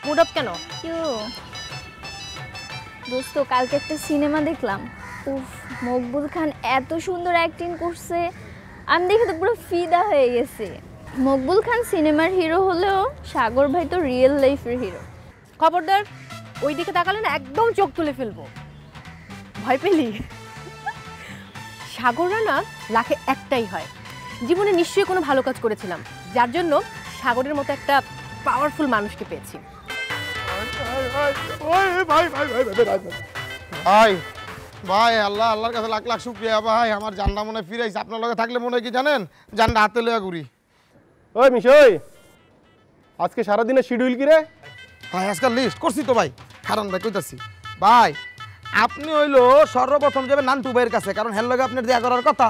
Mood of কেন? Q দোস্ত, কালকে একটা সিনেমা দেখলাম। উফ, মকবুল খান এত সুন্দর অ্যাক্টিং করছে, আমি দেখে তো পুরো ফিদা হয়ে গেছে। মকবুল খান সিনেমার হিরো হলেও সাগর ভাই তো রিয়েল লাইফের হিরো। খবরদার, ওই দিকে তাকালে না একদম চোখ তুলে ফেলবো। ভয় পেলি? সাগররা না লাখে একটাই হয়। জীবনে নিশ্চয়ই কোনো ভালো কাজ করেছিলাম, যার জন্য সাগরের মতো একটা পাওয়ারফুল মানুষকে পেয়েছি। ভাই ভাই, আল্লাহর কাছে লাখ লাখ শুকরিয়া ভাই, আমার জানটা মনে ফিরাইছে। আপনার লগে থাকলে মনে কি জানেন, জানটা হাতে লইয়া ঘুরি। ওই মিশই, আজকে সারাদিনের শিডিউল কি রে? ভাই আজকাল লিস্ট করছি তো ভাই, কারণ ভাই কইতাছি ভাই, আপনি হইলো সর্বপ্রথম যাবেন নান্টু ভাইয়ের কাছে, কারণ হের লগে আপনার দেয়া করার কথা।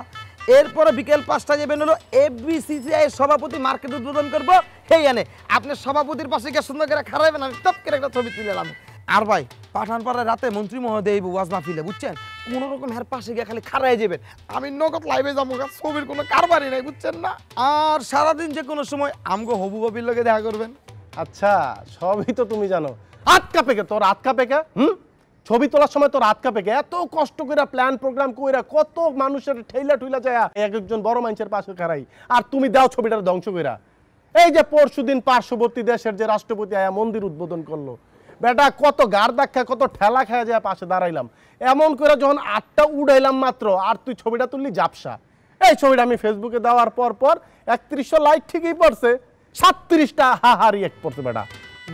এরপরে বিকেল 5টায় যাবেন হলো এফবিসিসিআই এর সভাপতি মার্কেট উদ্বোধন করবো, সেই আনে আপনার সভাপতির পাশে গিয়ে সুন্দর করে খারাইবেন, আমি টপ করে একটা ছবি তুলেলাম। আর ভাই পাঠানপাড়ায় রাতে মন্ত্রী মহোদয় ওয়াজ মাহফিলে, বুঝছেন, কোন রকম হের পাশে গিয়ে খালি খারাই যাবেন, আমি নগদ লাইভে যাবো, ছবির কোনো কারবারই নাই, বুঝছেন না। আর সারাদিন যে কোনো সময় আমগো হবু বাবির লগে দেখা করবেন। আচ্ছা, সবই তো তুমি জানো। আটকা পেকে তোর আটকা পেকে, ছবি তোলার সময় তোর আটকা পেকে এত কষ্ট করে প্ল্যান প্রোগ্রাম কইরা কত মানুষের ঠেলা ঠুইলা যায় এক একজন বড় মানুষের পাশে খারাই, আর তুমি দাও ছবিটার ধ্বংস কইরা। এই যে পরশুদিন পার্শ্ববর্তী দেশের যে রাষ্ট্রপতি আয়া মন্দির উদ্বোধন করলো, বেটা কত গার দেখা কত ঠেলা খাওয়া যায় পাশে দাঁড়াইলাম, এমন করে যখন 8টা উড়াইলাম মাত্র, আর তুই ছবিটা তুললি জাপসা। এই ছবিটা আমি ফেসবুকে দেওয়ার পর 3100 লাইক ঠিকই পড়ছে, 37টা হাহা রিয়েক্ট করছে বেটা।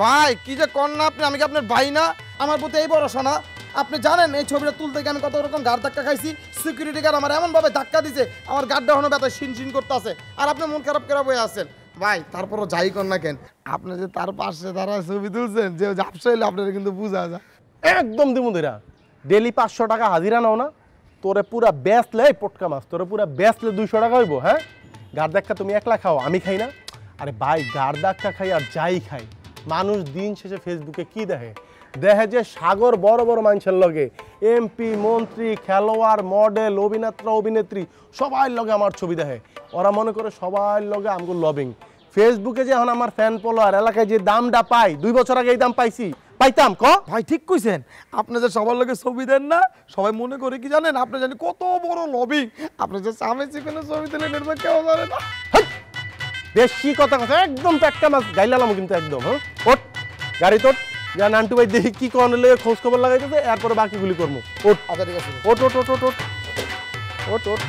ভাই কি যে কর না আপনি, আমি কি আপনার ভাই না? আমার প্রতি এই ভরসা না? আপনি জানেন এই ছবিটা তুলতে গিয়ে আমি কত রকম গাড় ধাক্কা খাইছি, সিকিউরিটি গার্ড আমার এমনভাবে ধাক্কা দিছে, আমার গাড়টা এখনো ব্যথা শিন করতে আছে, আর আপনি মন খারাপ করে বয়ে আছেন। ভাই তারপরও যাই কর না কেন, আপনি যে তার পাশে দাঁড়ায় ছবি তুলছেন, যে ঝাপসা হইলে আপনার কিন্তু বোঝা যায়। একদম দিমুদিরা ডেলি 500 টাকা হাজিরা নাও না, তোরে পুরা বেচলে পটকা মাছ, তোরে পুরা বেচলে 200 টাকা হইব। হ্যাঁ, গাড় ধাক্কা তুমি একলা খাও, আমি খাই না? আরে ভাই, গাড় ধাক্কা খাই আর যাই খাই, মানুষ দিন শেষে ফেসবুকে কি দেখে? দেখে যে সাগর বড় বড় মানুষের লগে, এমপি মন্ত্রী খেলোয়াড় মডেল অভিনেতা অভিনেত্রী সবার লগে আমার ছবি দেখে, ওরা মনে করে সবার লগে আমগো লবিং। ফেসবুকে যে এখন আমার ফ্যান ফলোয়ার এলাকায় যে দামটা পাই, 2 বছর আগে এই দাম পাইতাম ক? ভাই ঠিক কইছেন, আপনি যে সবার লগে ছবি দেন না, সবাই মনে করে কি জানেন, আপনি জানি কত বড় লবি, আপনি যে সামনে চিকেনে ছবি দিলেন এরপর কেউ জানে না। বেশি কথা কথা একদম পেটকা মাছ গাইলাম কিন্তু একদম। হ্যাঁ, ওট গাড়ি তোট, যা নান্টু ভাই দেখি কি কোন লগে খোঁজ খবর লাগাইতেছে, এরপরে বাকিগুলি করবো। ওট, আচ্ছা ঠিক আছে, ওট ওট ওট ওট ওট ওট ওট।